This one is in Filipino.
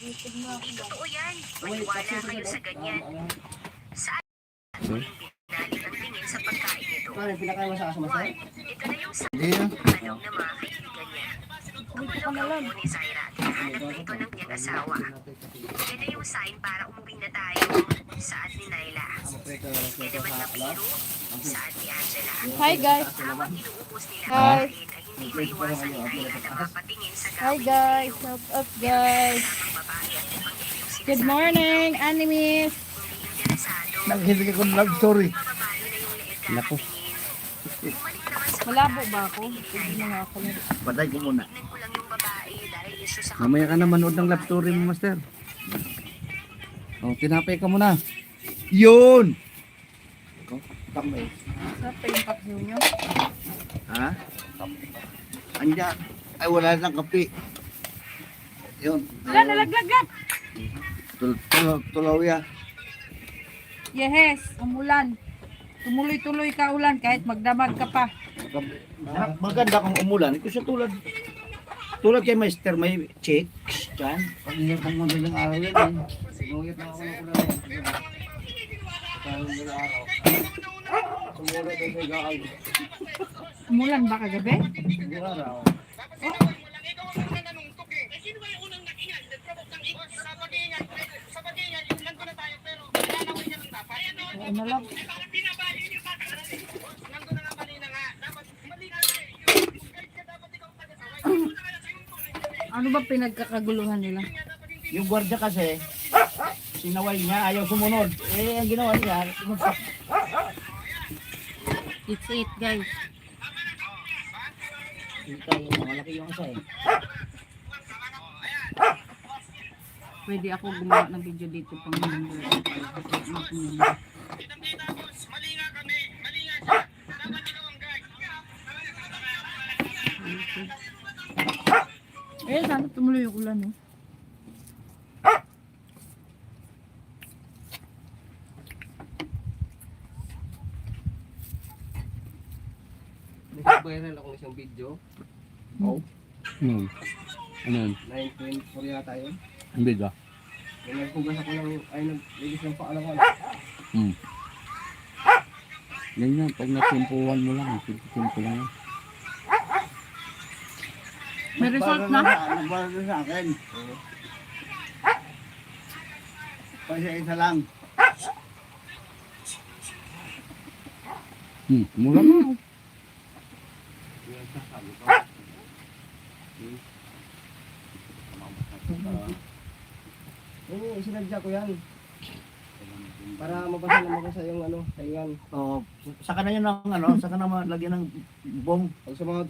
Hindi totoo yan. Maniwala kayo sa ganyan. Saan muling binalit ang tingin sa pagkain nito? One, ito na yung sa tanong ng mga kaibigan niya. Tumulong daw po ni Zaira at hinahanap na ito ng niyang asawa. Yan na yung sign para umuwi na tayo. Saad ni Naila. Yan naman na biro. Saad ni Angela. Hi guys. Habang inuubos nila Hi. ang kain ay hindi maiwasan ni Naila na mapatingin sa Hi gawin guys. ni Leo. What's up guys? Ang babae at ibang yung Good sinasabi morning, animes. hindi interesado. Naghilig ako ng love story. Mababae na yung leeg Naku. kakatingin. Bumalik naman sa Malabo ba ako? Hindi na ako. Patay ko muna. tignan ko lang yung babae dahil issue sa Mamaya ka na manood ng love story mo, master. Oh, tinapay ka muna. Yun! Oh, kamay. Sa yung pack nyo. Ha? Anja. Ay, wala nang kape. Yun. Wala, nalaglagat. Tulaw ya. Yes, umulan. Tumuloy-tuloy ka ulan kahit magdamag ka pa. Maganda kung umulan. Ito siya tulad kay Master, may chicks dyan. Pag hindi pang madaling araw yan eh. Sinuyot na ako ng ulan eh. Kaya madaling araw. Sumulat ay sa gaal. Umulan ba kagabi? Hindi araw. Ano lang? Ano ba pinagkakaguluhan nila? Yung gwardiya kasi, sinaway niya, ayaw sumunod. Eh, ang ginawa niya, sumugpak. It's it guys. Hindi tayo, malaki yung isa eh. Pwede ako gumawa ng video dito pang eh, sana tumuloy yung ulan eh. Nag-viral ako isang video. Oh. Ano yun? 9.4 yata yun. Ang biga. Yung nagpugas ako ng, ay nag-ligis ng paalawan. Ganyan, pag nasimpuhan mo lang, simpo lang yan. May result na? Nagbago sa akin. Isa lang. Mula mo. Oo, sinadya ko yan. Para mabasa naman ko sa yung ano, saingan. Oh, saka na yun ng saka na lagyan ng bong. Pag sa mga